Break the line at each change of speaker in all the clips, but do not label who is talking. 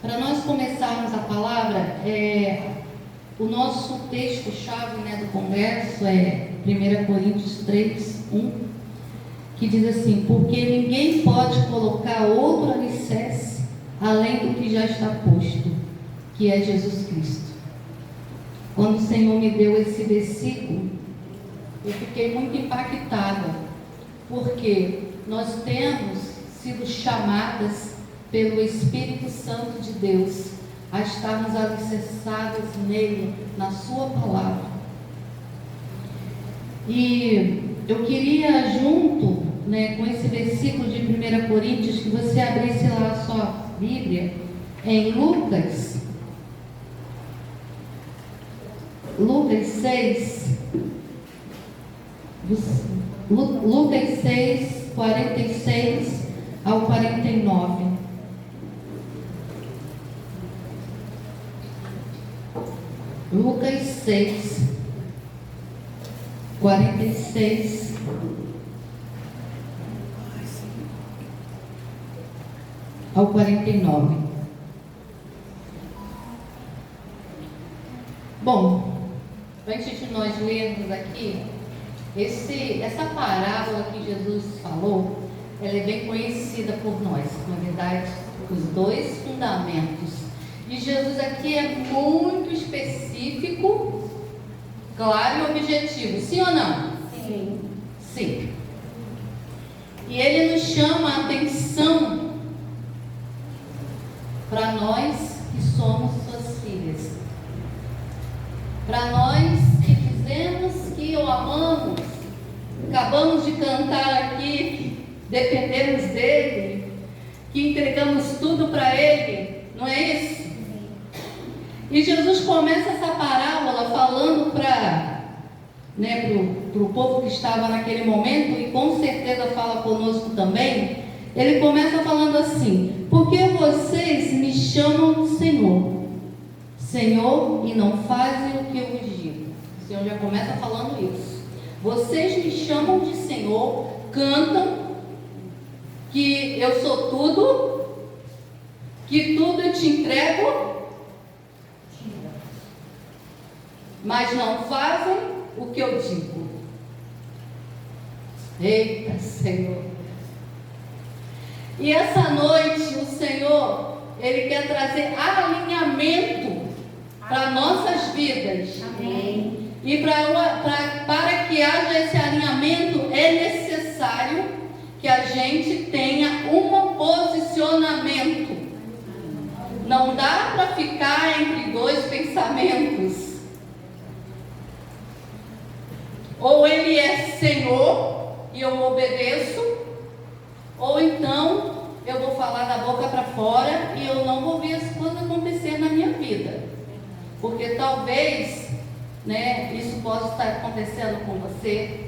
Para nós começarmos a palavra, o nosso texto-chave, do congresso é 1 Coríntios 3, 1, que diz assim: porque ninguém pode colocar outro alicerce além do que já está posto, que é Jesus Cristo. Quando o Senhor me deu esse versículo, eu fiquei muito impactada, porque nós temos sido chamadas pelo Espírito Santo de Deus a estarmos alicerçados nele, na sua palavra. E eu queria, junto com esse versículo de 1 Coríntios, que você abrisse lá a sua Bíblia em Lucas 6, Lucas 6, 46 ao 49. Lucas 6, 46 ao 49. Bom, antes de nós lermos aqui, essa parábola que Jesus falou, ela é bem conhecida por nós, na verdade, os dois fundamentos. E Jesus aqui é muito específico, claro e objetivo, sim ou não?
Sim.
Sim. E ele nos chama a atenção para nós que somos suas filhas, para nós que dizemos que o amamos, acabamos de cantar aqui, dependemos dele, que entregamos tudo para ele, não é isso? E Jesus começa essa parábola falando para o povo que estava naquele momento, e com certeza fala conosco também. Ele começa falando assim: porque vocês me chamam Senhor, Senhor, e não fazem o que eu vos digo. O Senhor já começa falando isso. Vocês me chamam de Senhor, cantam que eu sou tudo, que tudo eu te entrego, mas não fazem o que eu digo. Eita, Senhor! E essa noite o Senhor, Ele quer trazer alinhamento para nossas vidas.
Amém.
E para que haja esse alinhamento, é necessário que a gente tenha um posicionamento. Não dá para ficar entre dois pensamentos. Ou Ele é Senhor e eu obedeço, ou então eu vou falar da boca para fora e eu não vou ver as coisas acontecer na minha vida. Porque talvez, isso possa estar acontecendo com você.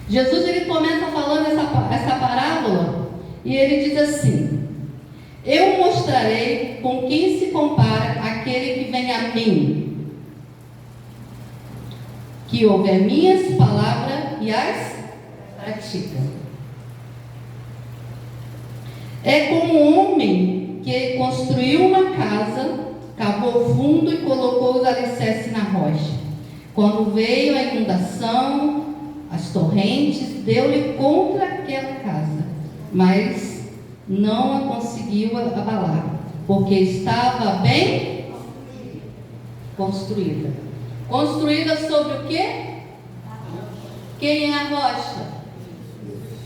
Jesus, ele começa falando essa parábola e ele diz assim: eu mostrarei com quem se compara aquele que vem a mim, que ouve as minhas palavras e as pratica. É como um homem que construiu uma casa, cavou fundo e colocou os alicerces na rocha. Quando veio a inundação, as torrentes, deu-lhe contra aquela casa, mas não a conseguiu abalar, porque estava bem construída. Construída sobre o quê? Quem é a rocha?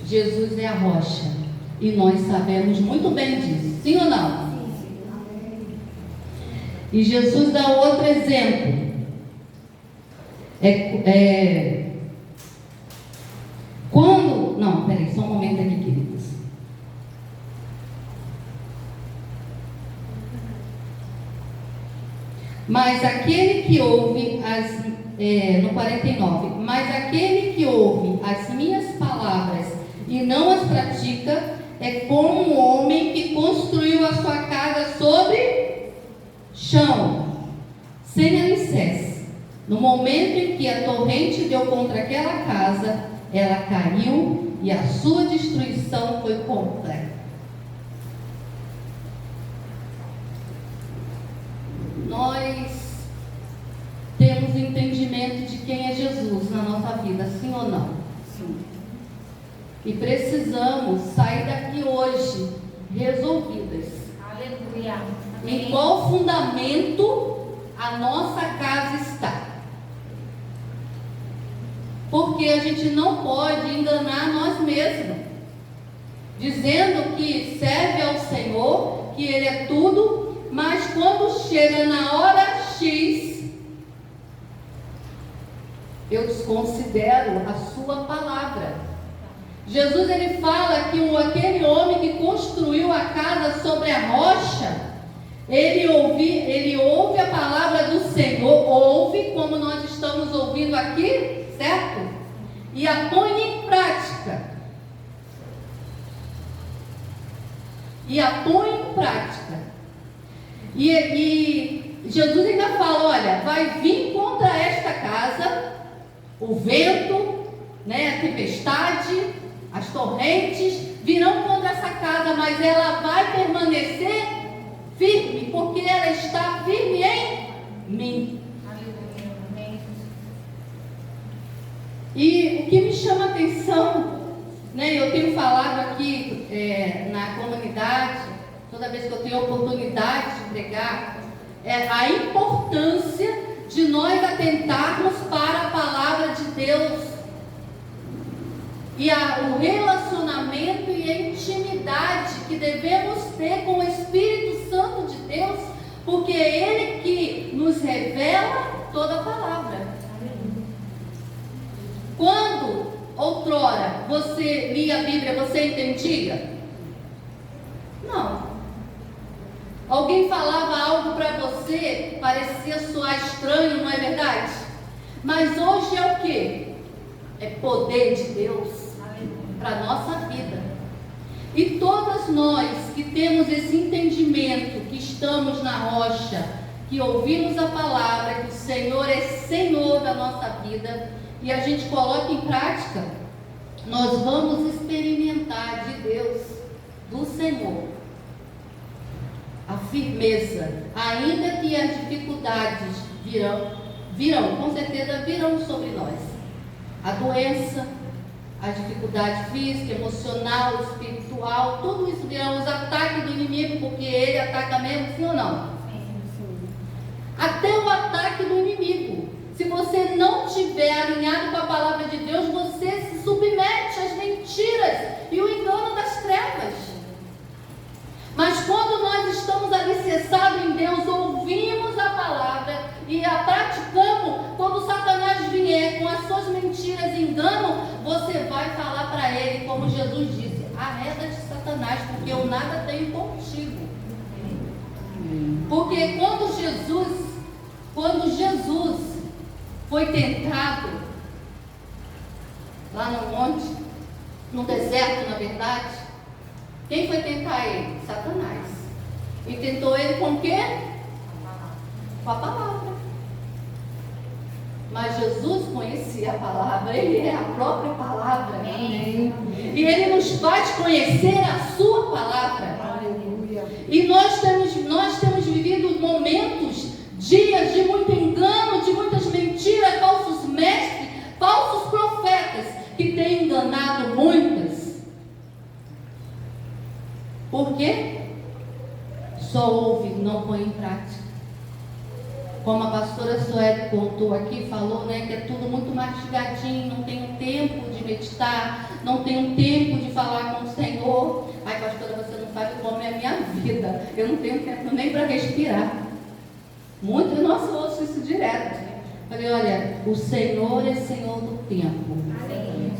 Jesus é a rocha. E nós sabemos muito bem disso. Sim ou não? E Jesus dá outro exemplo. Quando... Não, peraí, só um momento aqui, queridos. Mas aquele que ouve no 49, mas aquele que ouve as minhas palavras e não as pratica, é como um homem que construiu a sua casa sobre chão, sem alicerce. No momento em que a torrente deu contra aquela casa, ela caiu e a sua destruição foi completa. de quem é Jesus na nossa vida, sim ou não?
Sim.
E precisamos sair daqui hoje resolvidas.
Aleluia.
Em qual fundamento a nossa casa está? Porque a gente não pode enganar nós mesmos, dizendo que serve ao Senhor, que Ele é tudo, mas quando chega na hora X, eu desconsidero a sua palavra. Jesus, ele fala que aquele homem que construiu a casa sobre a rocha, ele ouve a palavra do Senhor, ouve como nós estamos ouvindo aqui, certo? E a põe em prática. E Jesus ainda fala, olha, vai vir contra esta casa o vento, né, a tempestade, as torrentes virão contra essa casa, mas ela vai permanecer firme, porque ela está firme em mim.
Aleluia.
E o que me chama a atenção, né, eu tenho falado aqui na comunidade, toda vez que eu tenho oportunidade de pregar, é a importância de nós atentarmos para a palavra de Deus e o relacionamento e a intimidade que devemos ter com o Espírito Santo de Deus, porque é Ele que nos revela toda a palavra. Quando outrora você lia a Bíblia, você entendia? Não. Alguém falava algo para você, parecia soar estranho, não é verdade? Mas hoje é o quê? É poder de Deus para a nossa vida. E todas nós que temos esse entendimento, que estamos na rocha, que ouvimos a palavra, que o Senhor é Senhor da nossa vida, e a gente coloca em prática, nós vamos experimentar de Deus, do Senhor, a firmeza, ainda que as dificuldades virão, com certeza virão sobre nós. A doença, a dificuldade física, emocional, espiritual, tudo isso virão, os ataques do inimigo, porque ele ataca mesmo, sim ou não?
Sim.
Até o ataque do inimigo. Se você não estiver alinhado com a palavra de Deus, você se submete às mentiras e o engano das trevas. Mas quando nós estamos alicerçados em Deus, ouvimos a palavra e a praticamos, quando Satanás vier com as suas mentiras e engano, você vai falar para ele, como Jesus disse, arreda-te, Satanás, porque eu nada tenho contigo. Porque quando Jesus foi tentado lá no monte, no deserto, na verdade, quem foi tentar ele? Satanás. E tentou ele com o quê? Com a palavra. Mas Jesus conhecia a palavra, Ele é a própria palavra.
Amém.
E Ele nos faz conhecer a sua palavra.
Aleluia.
E nós temos vivido momentos, dias de muito engano, de muitas mentiras, falsos mestres, falsos profetas, que têm enganado muitas. Por quê? Só ouve, não põe em prática. Como a pastora Sueli contou aqui, falou, né, que é tudo muito mastigadinho, não tem um tempo de meditar, não tem um tempo de falar com o Senhor. Ai, pastora, você não sabe como é a minha vida, eu não tenho tempo nem para respirar. Muito, nossa, eu ouço isso direto. Falei, olha, o Senhor é Senhor do tempo.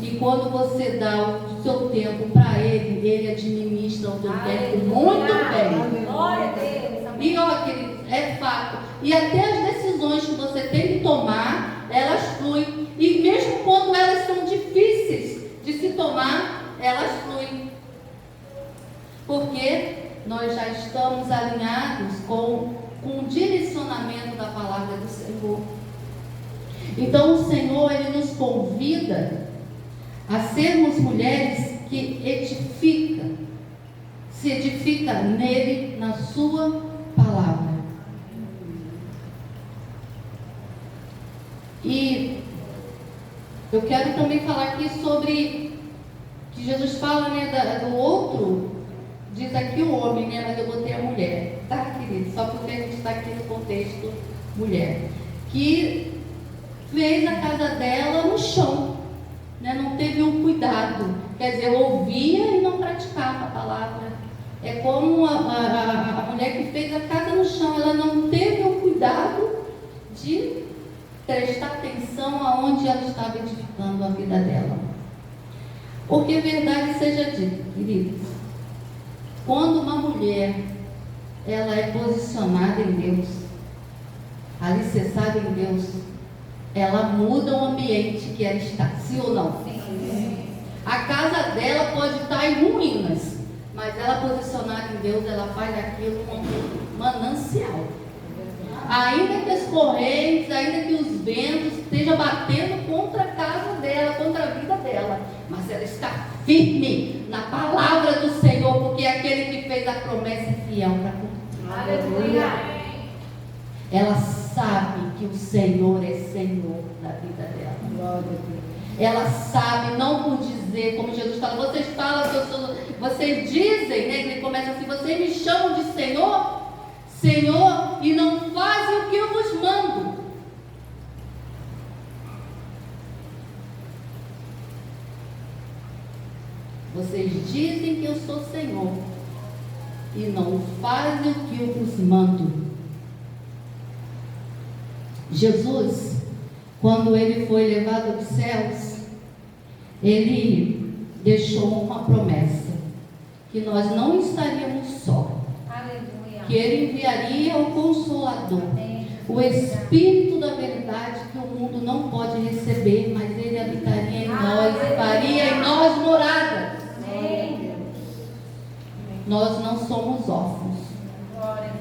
E quando você dá o seu tempo para Ele, Ele administra o seu tempo muito bem.
Glória a Deus.
E ó, querido, é fato. E até as decisões que você tem que tomar, elas fluem. E mesmo quando elas são difíceis de se tomar, elas fluem. Porque nós já estamos alinhados com o direcionamento da palavra do Senhor. Então o Senhor, Ele nos convida a sermos mulheres que se edifica nele, na sua palavra. E Eu quero também falar aqui sobre que Jesus fala, né, do outro, diz aqui o homem, né, mas eu botei a mulher, tá, querido? Só porque a gente está aqui no contexto mulher, que fez a casa dela no chão, né, não teve um cuidado, quer dizer, ouvia e não praticava a palavra. É como a mulher que fez a casa no chão, ela não teve o cuidado de prestar atenção aonde ela estava edificando a vida dela. Porque verdade seja dita, queridos, quando uma mulher ela é posicionada em Deus, alicerçada em Deus, ela muda o ambiente que ela está, sim ou não? Sim. A casa dela pode estar em ruínas, mas ela posicionada em Deus, ela faz daquilo um manancial. Ainda que as correntes, ainda que os ventos estejam batendo contra a casa dela, contra a vida dela, mas ela está firme na palavra do Senhor, porque aquele que fez a promessa é fiel para cumprir.
Aleluia.
Ela sabe que o Senhor é Senhor da vida dela.
Glória a Deus.
Ela sabe, não por dizer, como Jesus fala, vocês falam que eu sou, vocês dizem, né? Ele começa assim, vocês me chamam de Senhor, Senhor, e não fazem o que eu vos mando. Vocês dizem que eu sou Senhor e não fazem o que eu vos mando. Jesus, quando ele foi levado aos céus, ele deixou uma promessa, que nós não estaríamos só.
Aleluia.
Que ele enviaria o Consolador, o Espírito da verdade, que o mundo não pode receber, mas ele habitaria em nós e faria em nós morada. Nós não somos órfãos,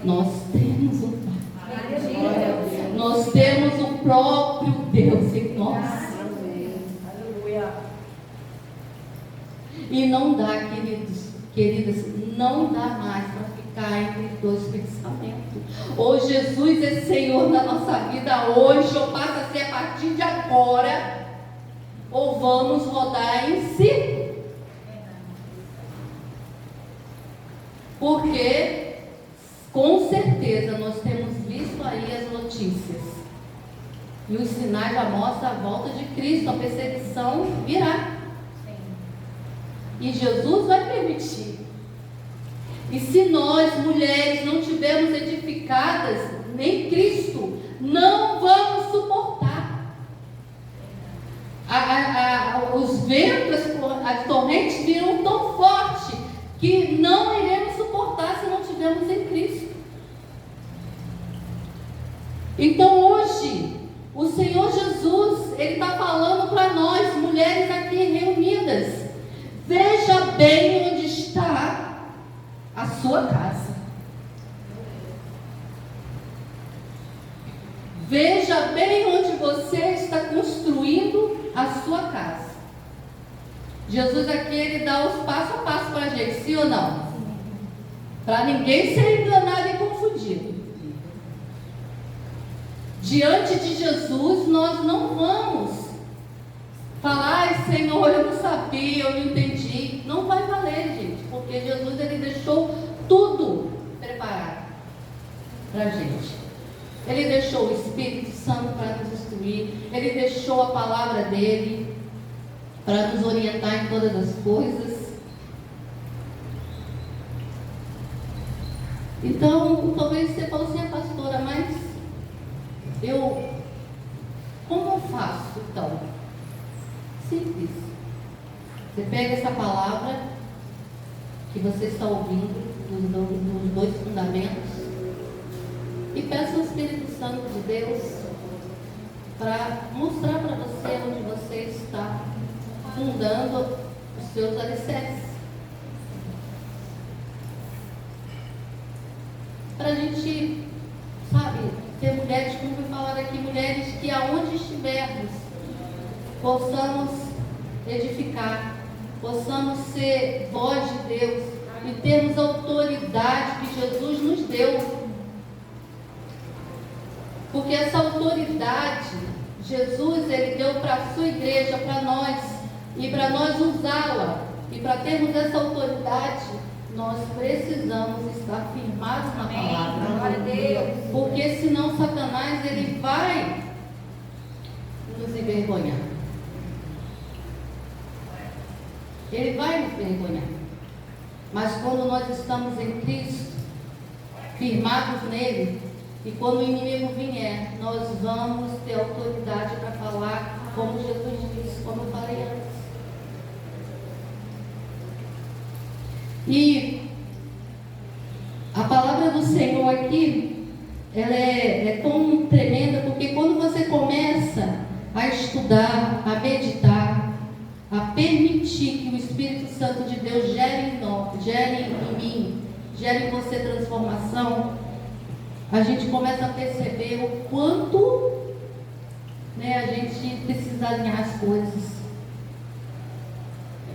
nós temos um Pai, nós temos o próprio Deus em nós.
Aleluia.
E não dá, queridas, não dá mais para ficar entre dois pensamentos. Ou Jesus é Senhor da nossa vida hoje, ou passa a ser a partir de agora, ou vamos rodar em círculo. Porque, com certeza, nós temos visto aí as notícias. E os sinais já mostram a volta de Cristo, a perseguição virá. E Jesus vai permitir. E se nós, mulheres, não tivermos edificadas nem Cristo, não vamos suportar. Os ventos, as torrentes virão tão forte que não iremos suportar se não tivermos em Cristo. Então hoje, o Senhor Jesus, Ele está falando para nós, mulheres aqui reunidas, veja bem onde está a sua casa. Veja bem onde você está construindo a sua casa. Jesus aqui, ele dá os passo a passo para a gente, sim ou não? Para ninguém ser enganado e confundido. Diante de Jesus, nós não vamos falar, ai Senhor, eu não sabia, eu não entendi. Não vai valer, gente, porque Jesus, ele deixou tudo preparado para a gente. Ele deixou o Espírito Santo para nos instruir, ele deixou a palavra dele para nos orientar em todas as coisas. Então, talvez você fale assim, pastora, mas como eu faço então? Simples. Você pega essa palavra que você está ouvindo, dos dois fundamentos, e peça ao Espírito Santo de Deus para mostrar para você onde você está fundando os seus alicerces. Para a gente, sabe, ter mulheres, como foi falado aqui, mulheres que aonde estivermos, possamos edificar, possamos ser voz de Deus e termos a autoridade que Jesus nos deu. Porque essa autoridade, Jesus, Ele deu para a sua igreja, para nós, e para nós usá-la, e para termos essa autoridade, nós precisamos estar firmados na palavra.
Glória a Deus.
Porque senão Satanás, ele vai nos envergonhar. Ele vai nos envergonhar. Mas quando nós estamos em Cristo, firmados nele, e quando o inimigo vier, nós vamos ter autoridade para falar como Jesus disse, como eu falei antes. E a palavra do Senhor aqui, ela é tão tremenda, porque quando você começa a estudar, a meditar, a permitir que o Espírito Santo de Deus gere em nós, gere em mim, gere em você transformação, a gente começa a perceber o quanto, né, a gente precisa alinhar as coisas,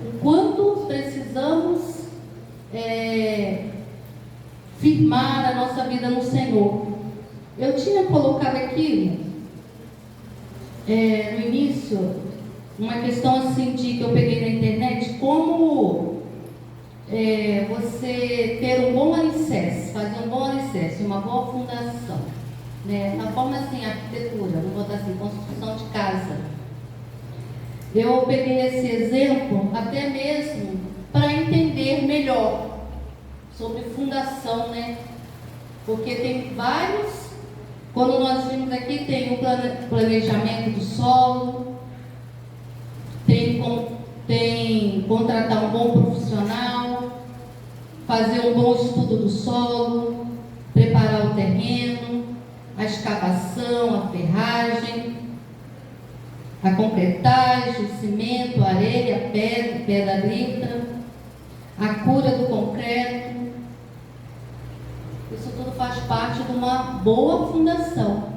o quanto precisamos firmar a nossa vida no Senhor. Eu tinha colocado aqui no início uma questão assim que eu peguei na internet, como você ter um bom alicerce, fazer um bom alicerce, uma boa fundação, né? Na forma assim, arquitetura, vou botar assim, construção de casa. Eu peguei esse exemplo até mesmo para entender melhor sobre fundação, né? Porque tem vários, quando nós vimos aqui, tem o planejamento do solo, tem contratar um bom profissional, fazer um bom estudo do solo, preparar o terreno, a escavação, a ferragem, a concretagem, o cimento, a areia, a pedra brita, a cura do concreto. Isso tudo faz parte de uma boa fundação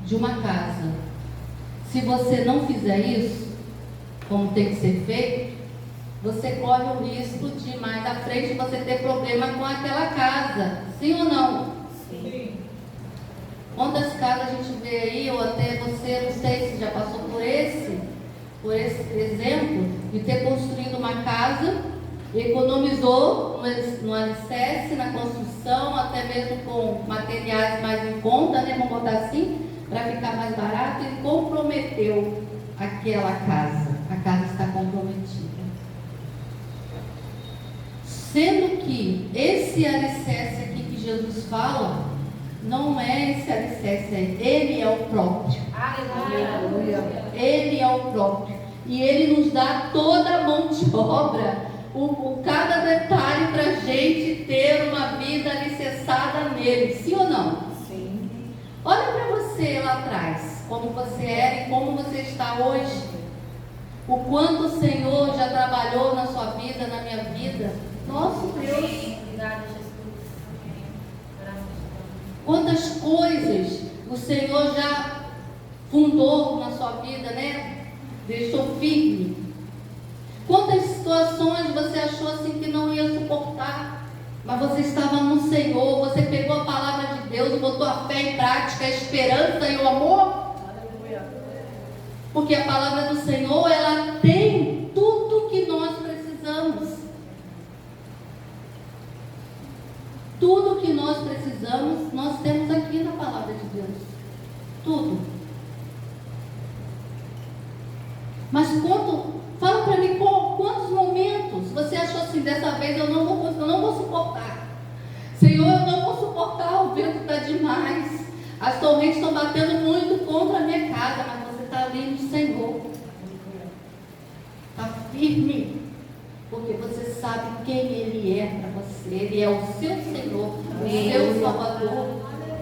de uma casa. Se você não fizer isso, como tem que ser feito, você corre o risco de mais à frente você ter problema com aquela casa. Sim ou não?
Sim.
Quantas casas a gente vê aí, ou até você, não sei se já passou por esse exemplo, de ter construído uma casa, economizou no alicerce, na construção, até mesmo com materiais mais em conta, né? Vamos botar assim, para ficar mais barato, e comprometeu aquela casa. A casa está comprometida. Sendo que esse alicerce aqui que Jesus fala, não é esse alicerce, ele é o próprio.
Aleluia.
Ele é o próprio. E ele nos dá toda a mão de obra, cada detalhe para a gente ter uma vida alicerçada nele. Sim ou não?
Sim.
Olha para você lá atrás, como você era e como você está hoje. O quanto o Senhor já trabalhou na sua vida, na minha vida. Nosso Deus. Quantas coisas o Senhor já fundou na sua vida, né? Deixou firme. Quantas situações você achou assim que não ia suportar, mas você estava no Senhor, você pegou a palavra de Deus e botou a fé em prática, a esperança e o amor. Porque a palavra do Senhor, ela tem tudo que nós precisamos. Tudo que nós precisamos, nós temos aqui na palavra de Deus. Tudo. Mas fala para mim quantos momentos você achou assim, dessa vez eu não vou suportar. Senhor, eu não vou suportar, o vento está demais. As torrentes estão batendo muito contra a minha casa, mas você está ali no Senhor. Está firme. Porque você sabe quem Ele é para você. Ele é o seu Senhor, o seu Salvador.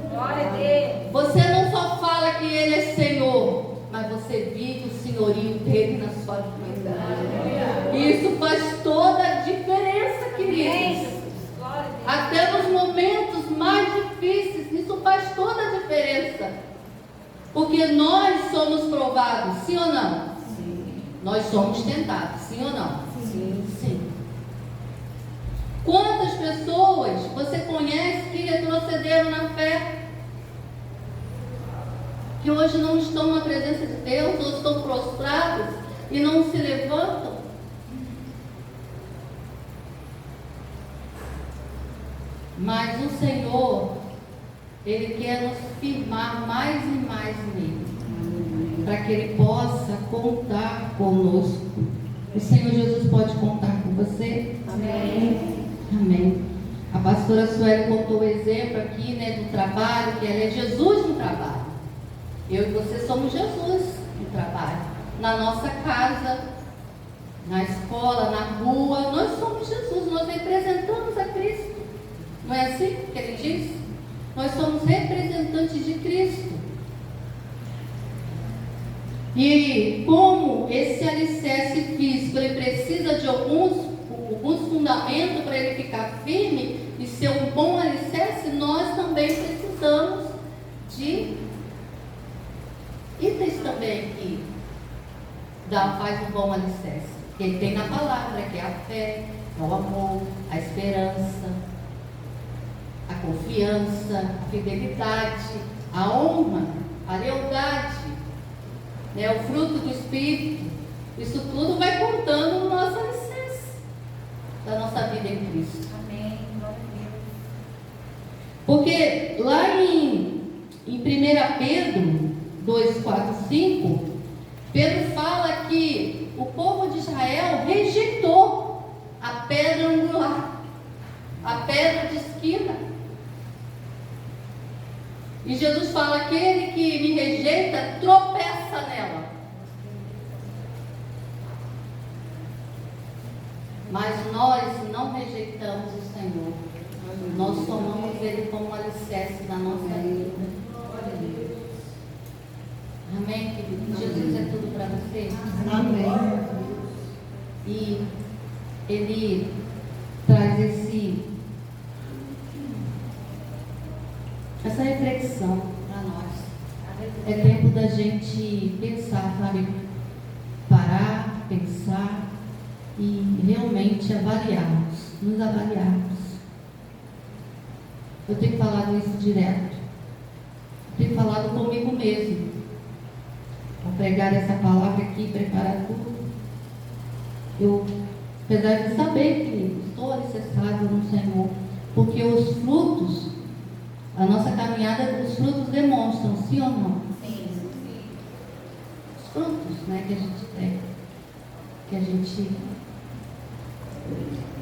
Glória a Deus.
Você não só fala que Ele é Senhor, mas você vive o senhorio dele na sua vida. Isso faz toda a diferença, queridos. Até nos momentos mais difíceis, isso faz toda a diferença. Porque nós somos provados, sim ou não? Sim. Nós somos tentados, sim ou não? Sim. Sim. Quantas pessoas você conhece que retrocederam na fé? que hoje não estão na presença de Deus, ou estão prostrados e não se levantam. Mas o Senhor, Ele quer nos firmar mais e mais nele, para que Ele possa contar conosco. O Senhor Jesus pode contar com você?
Amém.
Amém. A pastora Sueli contou o exemplo aqui, né, do trabalho, que ela é Jesus no trabalho. Eu e você somos Jesus no trabalho. Na nossa casa, na escola, na rua, nós somos Jesus, nós representamos a Cristo. Não é assim que ele diz? Nós somos representantes de Cristo. E como esse alicerce físico, ele precisa de alguns fundamentos para ele ficar firme e ser um bom alicerce, nós também precisamos de itens também que faz um bom alicerce. Que ele tem na palavra, que é a fé, é o amor, a esperança, a confiança, a fidelidade, a honra, a lealdade, né, o fruto do Espírito. Isso tudo vai contando no nosso alicerce da nossa vida em Cristo.
Amém. Glória a Deus.
Porque lá em 1 Pedro 2, 4, 5, Pedro fala que o povo de Israel rejeitou a pedra angular, a pedra de esquina. E Jesus fala: aquele que me rejeita, tropeça nela. Mas nós não rejeitamos o Senhor. Nós tomamos Ele como alicerce da nossa vida. Amém, querido? Jesus é tudo para você?
Amém.
E Ele traz essa reflexão para nós. É tempo da gente pensar, sabe? Parar, pensar e realmente avaliarmos, nos avaliarmos. Eu tenho falado isso direto. Eu tenho falado comigo mesmo. Ao pregar essa palavra aqui, preparar tudo, eu, apesar de saber que estou alicerçada no Senhor, porque os frutos, a nossa caminhada, os frutos demonstram, sim ou não?
Sim.
Os frutos, né, que a gente tem, que a gente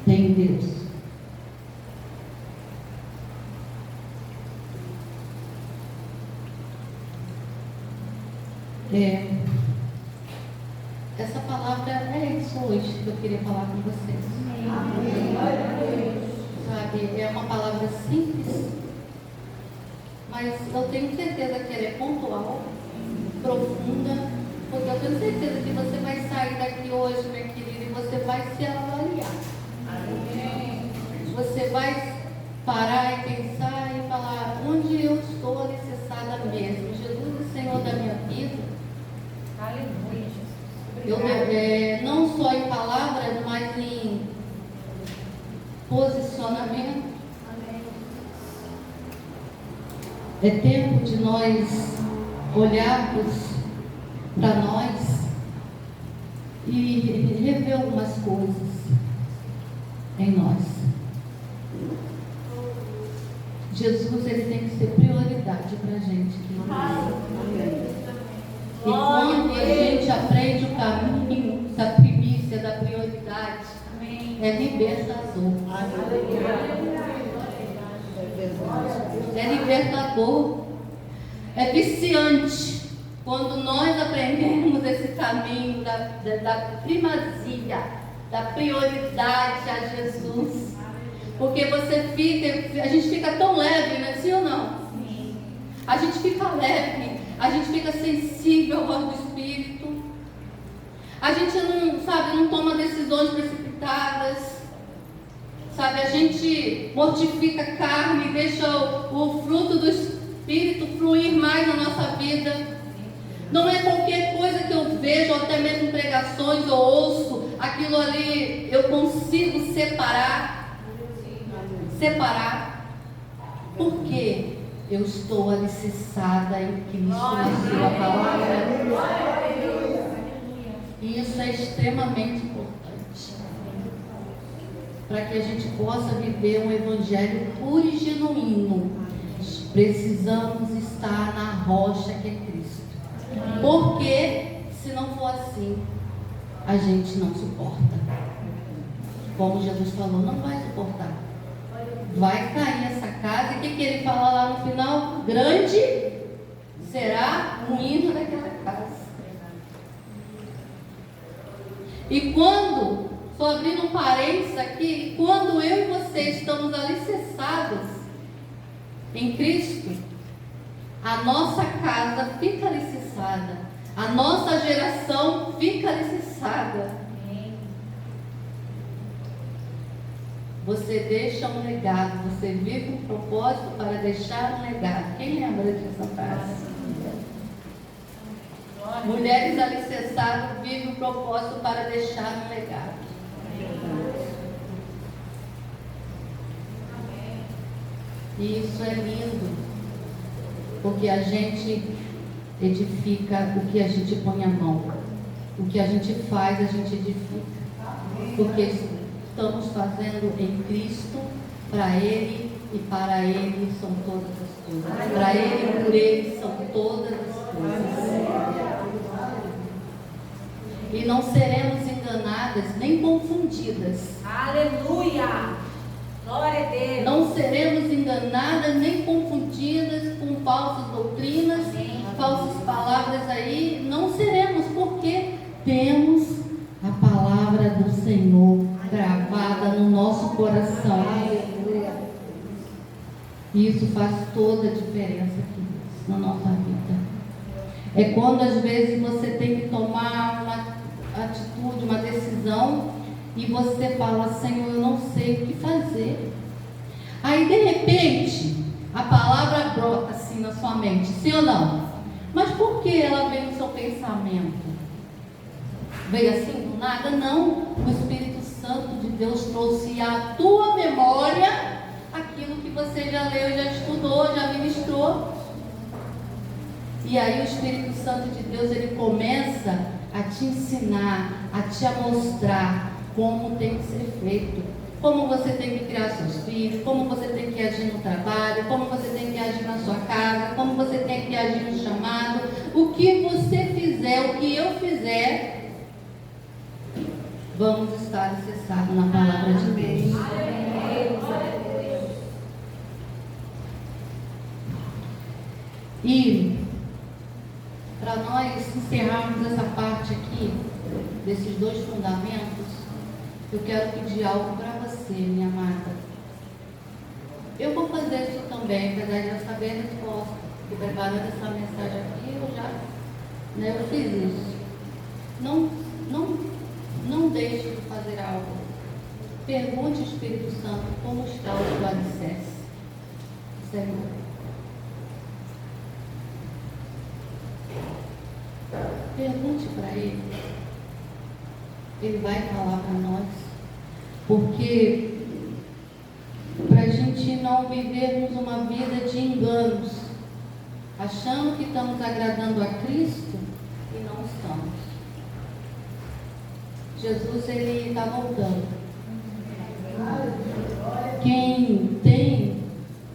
tem em Deus. Essa palavra é isso hoje que eu queria falar com vocês.
Amém.
Sabe, é uma palavra simples, mas eu tenho certeza que ela é pontual, profunda, porque eu tenho certeza que você vai sair daqui hoje, minha querida, e você vai se avaliar.
Amém.
Você vai parar e pensar e falar: onde eu estou alicerçada mesmo? Jesus é Senhor da minha vida.
Aleluia,
Eu, não só em palavras, mas em posicionamento.
Amém.
É tempo de nós olharmos para nós e rever algumas coisas em nós. Jesus, ele tem que ser prioridade para a gente.
Amém.
E quando a gente aprende o caminho, essa primícia da prioridade,
Amém.
é libertador. É libertador. É viciante. Quando nós aprendemos esse caminho da primazia, da prioridade a Jesus. Porque a gente fica tão leve, não é sim ou não?
Sim.
A gente fica leve, a gente fica sensível ao voz do Espírito. A gente não toma decisões precipitadas. Sabe, a gente mortifica a carne, deixa o fruto do Espírito fluir mais na nossa vida. Não é qualquer coisa que eu vejo, ou até mesmo pregações ou ouço, aquilo ali eu consigo separar. Por quê? Eu estou alicerçada em Cristo, na sua palavra. E isso é extremamente importante. Para que a gente possa viver um evangelho puro e genuíno, precisamos estar na rocha que é Cristo. Porque se não for assim, a gente não suporta. Como Jesus falou, não vai suportar. Vai cair essa casa. E o que ele fala lá no final? Grande será o hino daquela casa. E quando, só abrindo um parênteses aqui, quando eu e você estamos alicerçados em Cristo, a nossa casa fica alicerçada, a nossa geração fica alicerçada. Você deixa um legado, você vive um propósito para deixar um legado. Quem lembra dessa frase? Mulheres alicerçadas vivem um propósito para deixar um legado. E isso é lindo, porque a gente edifica o que a gente põe a mão. O que a gente faz, a gente edifica. Porque estamos fazendo em Cristo, para Ele e para Ele são todas as coisas. Para Ele e por Ele são todas as coisas. E não seremos enganadas nem confundidas.
Aleluia! Glória a Deus!
Não seremos enganadas nem confundidas com falsas doutrinas, falsas palavras aí. Não seremos, porque temos a palavra do Senhor gravada no nosso coração. E isso faz toda a diferença aqui na nossa vida. É quando às vezes você tem que tomar uma atitude, uma decisão, e você fala: Senhor, eu não sei o que fazer. Aí de repente a palavra brota assim na sua mente, sim ou não? Mas por que ela veio no seu pensamento? Veio assim do nada? Não. O Espírito Santo de Deus trouxe à tua memória aquilo que você já leu, já estudou, já ministrou. E aí o Espírito Santo de Deus, ele começa a te ensinar, a te mostrar como tem que ser feito, como você tem que criar seus filhos, como você tem que agir no trabalho, como você tem que agir na sua casa, como você tem que agir no chamado. O que você fizer, o que eu fizer, vamos estar acessados na palavra de Deus. E para nós encerrarmos essa parte aqui, desses dois fundamentos, eu quero pedir algo para você, minha amada. Eu vou fazer isso também, apesar de eu saber a resposta. Porque preparando essa mensagem aqui, eu fiz isso. Não deixe de fazer algo. Pergunte ao Espírito Santo como está o seu alicerce. Senhor. Pergunte para Ele. Ele vai falar para nós. Porque para a gente não vivermos uma vida de enganos, achando que estamos agradando a Cristo e não estamos. Jesus, ele está voltando. Quem tem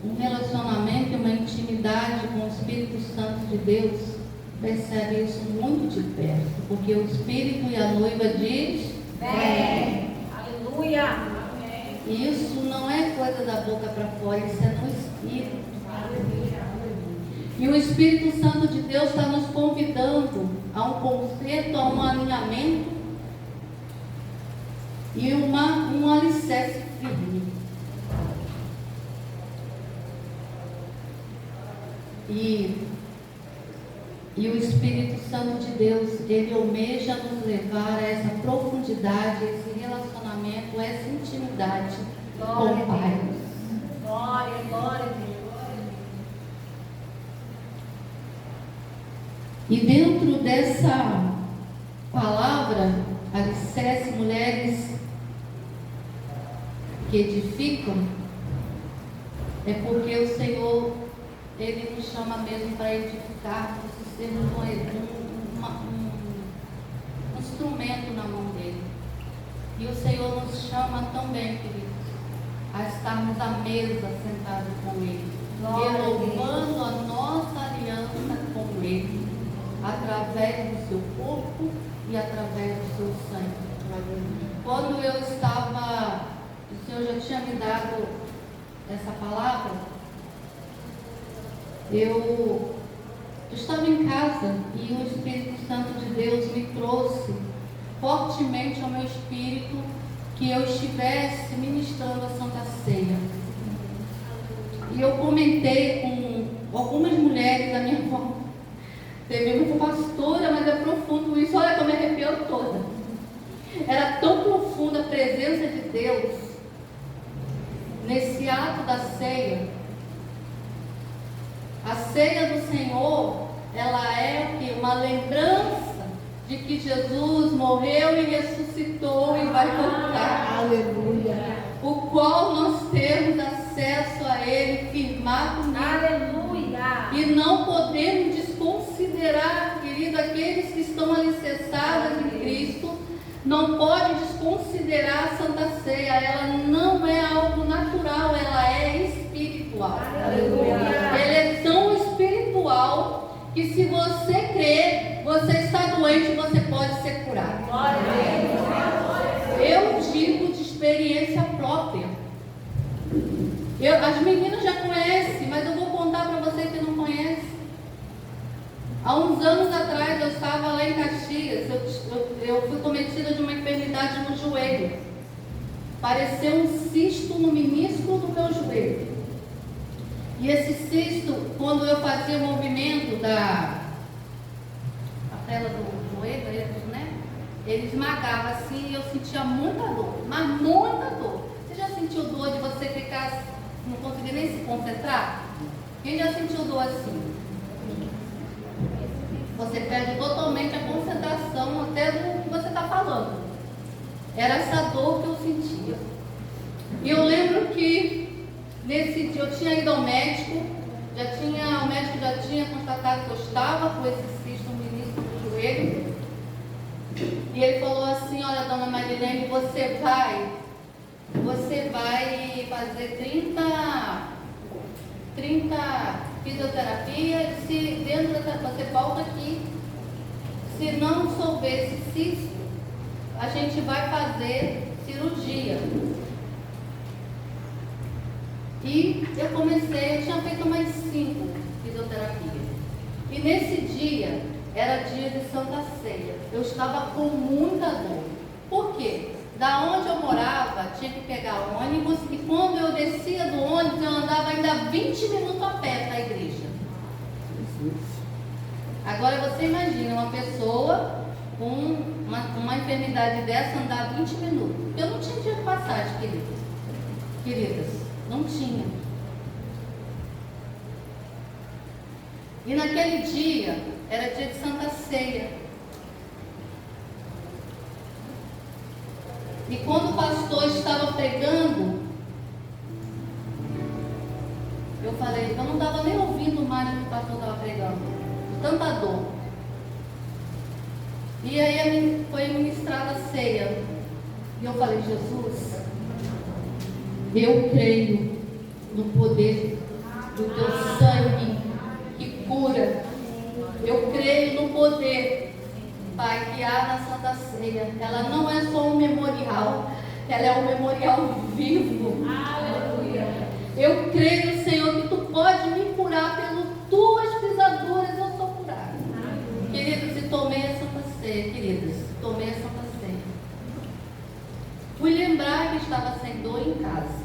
um relacionamento, uma intimidade com o Espírito Santo de Deus, percebe isso muito de perto, porque o Espírito e a noiva diz:
vem. Aleluia.
E isso não é coisa da boca para fora, isso é no Espírito. E o Espírito Santo de Deus está nos convidando a um conserto, a um alinhamento e um alicerce firme. E o Espírito Santo de Deus, ele almeja nos levar a essa profundidade, esse relacionamento, essa intimidade com o Pai.
Glória, glória a Deus.
E dentro dessa palavra, alicerce, mulheres que edificam, é porque o Senhor Ele nos chama mesmo para edificar, para sermos um instrumento na mão dele. E o Senhor nos chama também, queridos, a estarmos à mesa sentados com ele, renovando a nossa aliança com ele, através do seu corpo e através do seu sangue. Quando eu estava, o Senhor já tinha me dado essa palavra, eu estava em casa e o Espírito Santo de Deus me trouxe fortemente ao meu espírito que eu estivesse ministrando a Santa Ceia. E eu comentei com algumas mulheres da minha volta. Teve muita pastora, mas é profundo isso. Olha como me arrepiou toda. Era tão profunda a presença de Deus nesse ato da ceia. A ceia do Senhor, ela é o que? Uma lembrança de que Jesus morreu e ressuscitou e vai voltar.
Aleluia.
O qual nós temos acesso a Ele firmado nele.
Aleluia.
E não podemos desconsiderar, querido, aqueles que estão alicerçados em Cristo. Não pode desconsiderar a Santa Ceia. Ela não é algo natural, ela é espiritual.
Aleluia.
Ele é tão espiritual que se você crer, você está doente, você pode ser curado.
Glória a Deus.
Eu digo de experiência própria. As meninas já conhecem, mas eu vou contar para você que não conhece. Há uns anos atrás eu estava lá em Caxias, eu fui cometida de uma enfermidade no joelho. Pareceu um cisto no menisco do meu joelho. E esse cisto, quando eu fazia o movimento da tela do joelho, né? Ele esmagava assim e eu sentia muita dor, mas muita dor. Você já sentiu dor de você ficar, não conseguir nem se concentrar? Quem já sentiu dor assim? Você perde totalmente a concentração até do que você está falando. Era essa dor que eu sentia. E eu lembro que nesse dia eu tinha ido ao médico, o médico já tinha constatado que eu estava com esse cisto no início do joelho. E ele falou assim: olha, dona Marilene, você vai fazer 30 fisioterapia, se dentro dessa, você volta aqui, se não dissolver esse cisto, a gente vai fazer cirurgia. E eu tinha feito mais 5 fisioterapias. E nesse dia, era dia de Santa Ceia. Eu estava com muita dor. Por quê? Da onde eu morava, tinha que pegar o ônibus, e quando eu descia do ônibus, eu andava ainda 20 minutos a pé para a igreja. Agora você imagina uma pessoa com uma enfermidade dessa andar 20 minutos. Eu não tinha dia de passagem, queridas. Não tinha. E naquele dia, era dia de Santa Ceia. E quando o pastor estava pregando, eu falei, eu não estava nem ouvindo mais o que o pastor estava pregando. Tanta dor. E aí foi ministrada a ceia. E eu falei, Jesus, eu creio no poder do teu sangue que cura. Eu creio no poder, Pai, que há na Santa Ceia. Ela não é só um memorial, ela é um memorial vivo.
Aleluia.
Eu creio, Senhor, que tu pode me curar pelas tuas pisaduras, eu sou curada. Queridos, e tomei a Santa Ceia, queridas, tomei a Santa Ceia. Fui lembrar que estava sem dor em casa.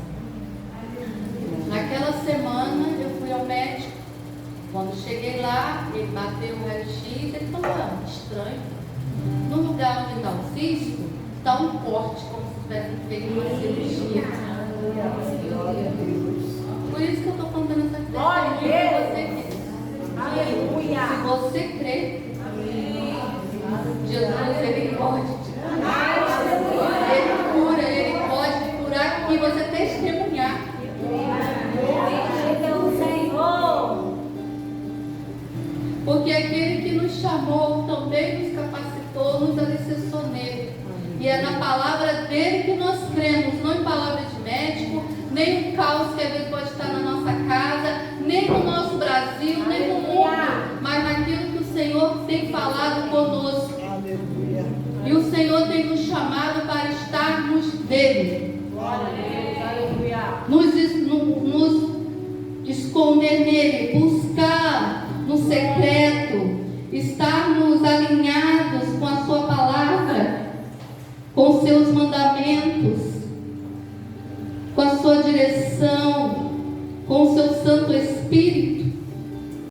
Naquela semana eu fui ao médico. Quando cheguei lá, ele bateu o raio-x e ele falou, estranho. No lugar onde está o cisto, está um corte, como se tivesse feito uma cirurgia. Por isso que eu estou contando essa testemunha para você.
Aleluia.
Se você crê, Jesus, Ele pode te curar. Ele cura, Ele pode curar e você testemunhar.
Então, Senhor.
porque aquele que nos chamou também nos capacitou, nos alicerçou nele. E é na palavra dele que nós cremos, não em palavras de médico, nem no caos que às vezes pode estar na nossa casa, nem no nosso Brasil, nem no mundo, mas naquilo que o Senhor tem falado conosco.
Aleluia.
E o Senhor tem nos chamado para estarmos dele.
Glória a Deus. Aleluia.
Nos esconder nele, buscar no secreto, estarmos alinhados com a sua palavra, com seus mandamentos, com a sua direção, com o seu Santo Espírito.